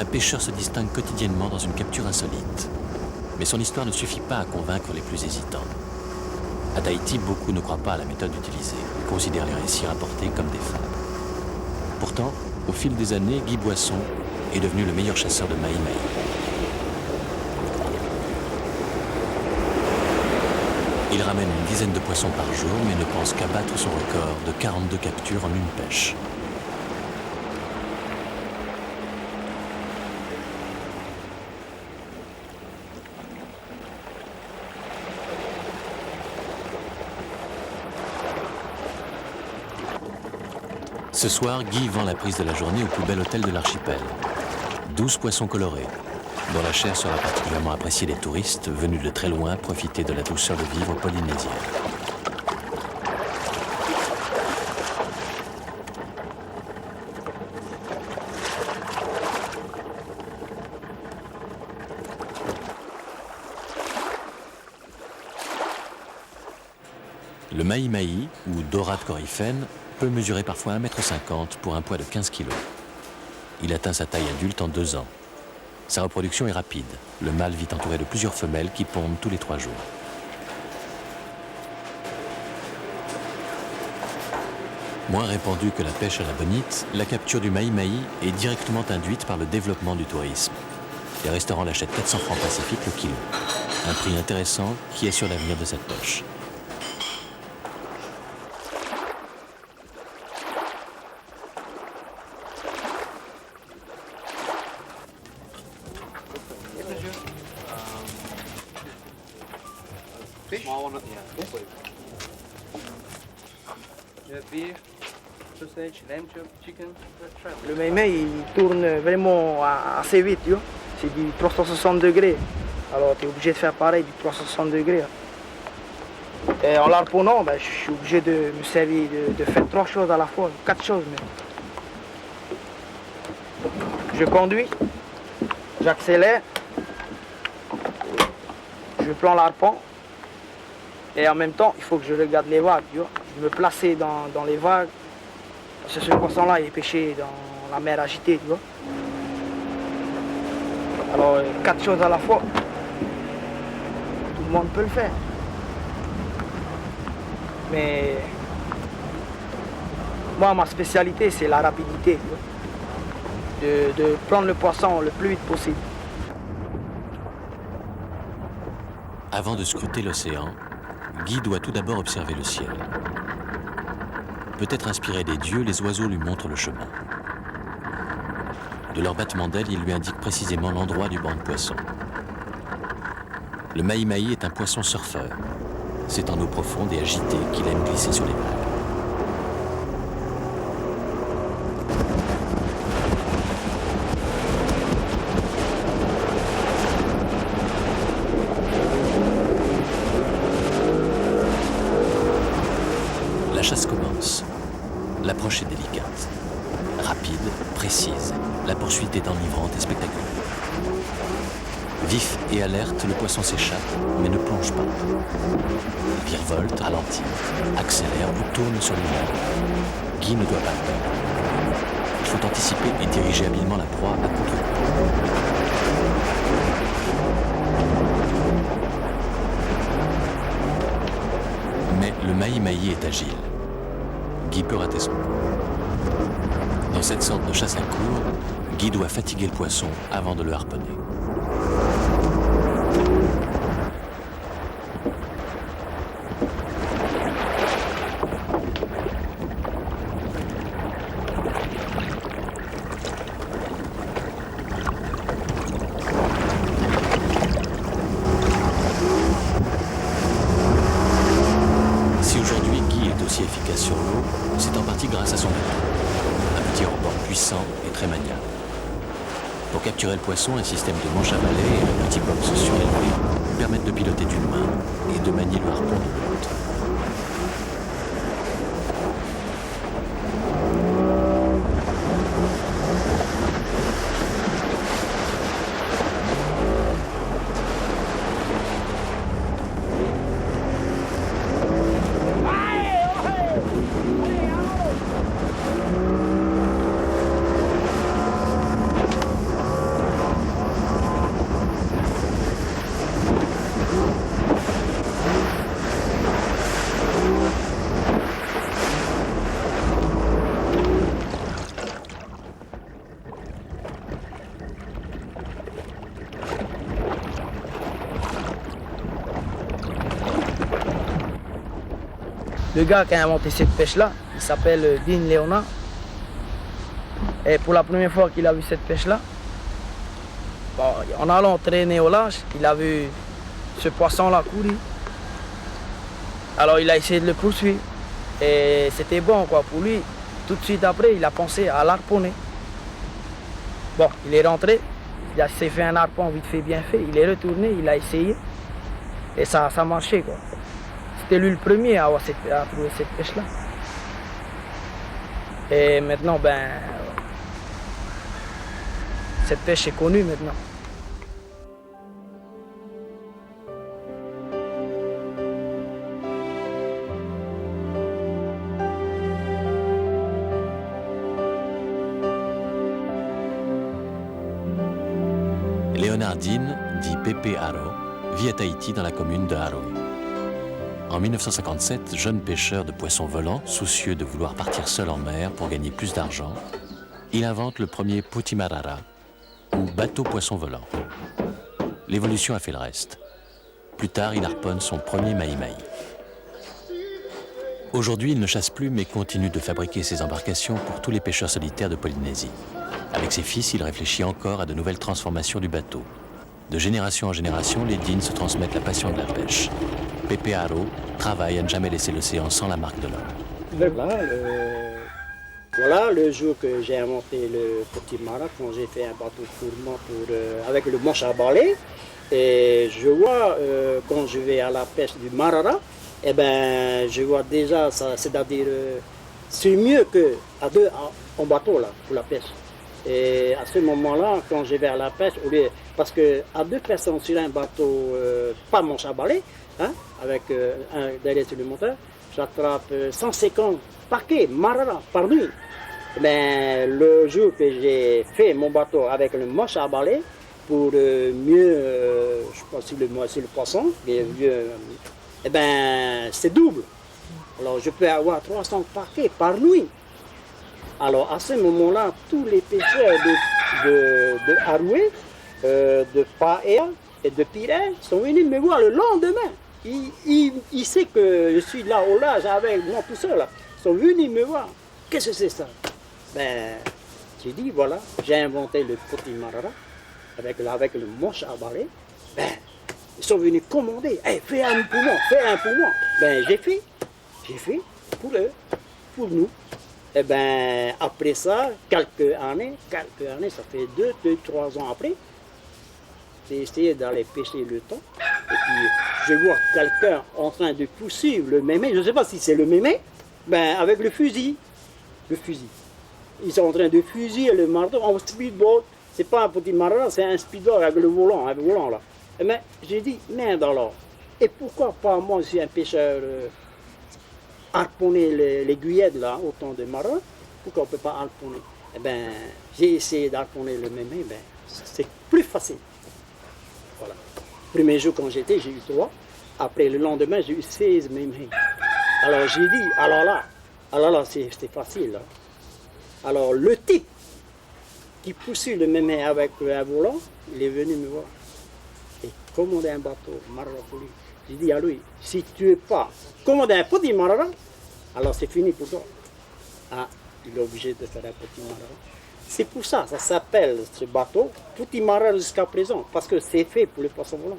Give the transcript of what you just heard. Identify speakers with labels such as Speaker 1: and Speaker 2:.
Speaker 1: un pêcheur se distingue quotidiennement dans une capture insolite. Mais son histoire ne suffit pas à convaincre les plus hésitants. À Tahiti, beaucoup ne croient pas à la méthode utilisée et considèrent les récits rapportés comme des fables. Pourtant, au fil des années, Guy Boisson est devenu le meilleur chasseur de mahi-mahi. Il ramène une dizaine de poissons par jour, mais ne pense qu'à battre son record de 42 captures en une pêche. Ce soir, Guy vend la prise de la journée au plus bel hôtel de l'archipel. 12 poissons colorés, dont la chair sera particulièrement appréciée des touristes venus de très loin profiter de la douceur de vivre polynésienne. Le mahi-mahi, ou dorade coryphène, peut mesurer parfois 1,50 m pour un poids de 15 kg. Il atteint sa taille adulte en 2 ans. Sa reproduction est rapide. Le mâle vit entouré de plusieurs femelles qui pondent tous les 3 jours. Moins répandue que la pêche à la bonite, la capture du mahi-mahi est directement induite par le développement du tourisme. Les restaurants l'achètent 400 francs Pacifique le kilo. Un prix intéressant qui assure l'avenir de cette pêche.
Speaker 2: Le mahi-mahi, il tourne vraiment assez vite, tu vois. C'est du 360 degrés. Alors tu es obligé de faire pareil, du 360 degrés. Et en l'harponnant, je suis obligé de me servir de faire 3 choses à la fois, 4 choses même. Je conduis, j'accélère, je plante l'harpon. Et en même temps, il faut que je regarde les vagues, tu vois. Je me placer dans les vagues. Ce poisson-là, il est pêché dans la mer agitée, tu vois. Alors, 4 choses à la fois. Tout le monde peut le faire. Mais moi, ma spécialité, c'est la rapidité, tu vois. De prendre le poisson le plus vite possible.
Speaker 1: Avant de scruter l'océan, Guy doit tout d'abord observer le ciel. Peut-être inspiré des dieux, les oiseaux lui montrent le chemin. De leur battement d'ailes, ils lui indiquent précisément l'endroit du banc de poissons. Le mahi-mahi est un poisson surfeur. C'est en eau profonde et agitée qu'il aime glisser sur les vagues. La chasse commence. L'approche est délicate. Rapide, précise. La poursuite est enivrante et spectaculaire. Vif et alerte, le poisson s'échappe, mais ne plonge pas. Il virevolte, ralentit, accélère ou tourne sur lui-même. Guy ne doit pas peur. Il faut anticiper et diriger habilement la proie à contre-coup. Mais le mahi-mahi est agile. Guy peut rater son coup. Dans cette sorte de chasse à courre, Guy doit fatiguer le poisson avant de le harponner. Si aujourd'hui Guy est aussi efficace sur l'eau, c'est en partie grâce à son bateau. Un petit rebord puissant et très maniable. Pour capturer le poisson, un système de manche à balai et un petit box surélevé permettent de piloter d'une main et de manier le harpon de l'autre.
Speaker 2: Le gars qui a inventé cette pêche-là, il s'appelle Dean Leonard. Et pour la première fois qu'il a vu cette pêche-là, bon, en allant traîner au large, il a vu ce poisson-là courir. Alors il a essayé de le poursuivre. Et c'était bon quoi pour lui. Tout de suite après, il a pensé à l'harponner. Bon, il est rentré, il s'est fait un harpon vite fait, bien fait. Il est retourné, il a essayé. Et ça a marché quoi. C'était lui le premier à trouver cette pêche-là. Et maintenant, ben, cette pêche est connue maintenant.
Speaker 1: Leonard Dean, dit Pepe Haro, vit à Tahiti dans la commune de Haroe. En 1957, jeune pêcheur de poissons volants, soucieux de vouloir partir seul en mer pour gagner plus d'argent, il invente le premier Puti-Marara, ou bateau poisson volant. L'évolution a fait le reste. Plus tard, il harponne son premier mahi-mahi. Aujourd'hui, il ne chasse plus, mais continue de fabriquer ses embarcations pour tous les pêcheurs solitaires de Polynésie. Avec ses fils, il réfléchit encore à de nouvelles transformations du bateau. De génération en génération, les Dean se transmettent la passion de la pêche. Pepe Haro travaille à ne jamais laisser l'océan sans la marque de l'homme.
Speaker 3: Voilà le jour que j'ai inventé le Puti-Marara, quand j'ai fait un bateau tournant avec le manche à balai. Et je vois, quand je vais à la pêche du Marara, eh ben, je vois déjà, c'est-à-dire, c'est mieux qu'à deux en bateau là, pour la pêche. Et à ce moment-là, quand je vais à la pêche, parce qu'à deux personnes sur un bateau, pas manche à balai, hein, avec un derrière sur le moteur, j'attrape 150 paquets Marara par nuit. Mais le jour que j'ai fait mon bateau avec le manche à balai, pour mieux, je pense sur le poisson, eh ben, c'est double. Alors je peux avoir 300 paquets par nuit. Alors à ce moment-là, tous les pêcheurs de Haroe, de Paea et de Pirée sont venus me voir le lendemain. Ils savent que je suis là au large avec moi tout seul. Ils sont venus me voir. Qu'est-ce que c'est ça? Ben, j'ai dit voilà, j'ai inventé le Puti-Marara avec le manche à balai. Ben, ils sont venus commander. Hey, fais un pour moi, fais un pour moi. Ben, j'ai fait pour eux, pour nous. Et ben, après ça, quelques années, ça fait 2-3 ans après, j'ai essayé d'aller pêcher le thon. Et puis, je vois quelqu'un en train de poursuivre le mémé, je ne sais pas si c'est le mémé, ben, avec le fusil. Ils sont en train de fusiller le marteau en speedboat. C'est pas un petit marin, c'est un speedboat avec le volant là. Et ben, j'ai dit, merde alors. Et pourquoi pas moi, je suis un pêcheur harponner les guyèdes là, autant de marins, pourquoi on ne peut pas harponner? Eh ben, j'ai essayé d'harponner le mémé, ben, c'est plus facile. Voilà. Premier jour quand j'étais, j'ai eu 3. Après le lendemain, j'ai eu 16 mémés. Alors j'ai dit, alors là, c'était facile. Là. Alors le type qui poursuit le mémé avec un volant, il est venu me voir et commander un bateau, Marara pour lui. J'ai dit à lui, si tu ne veux pas commander un petit Marara, alors c'est fini pour toi. Ah, il est obligé de faire un petit Marara. C'est pour ça, ça s'appelle ce bateau Puti-Marara jusqu'à présent, parce que c'est fait pour les poissons volants.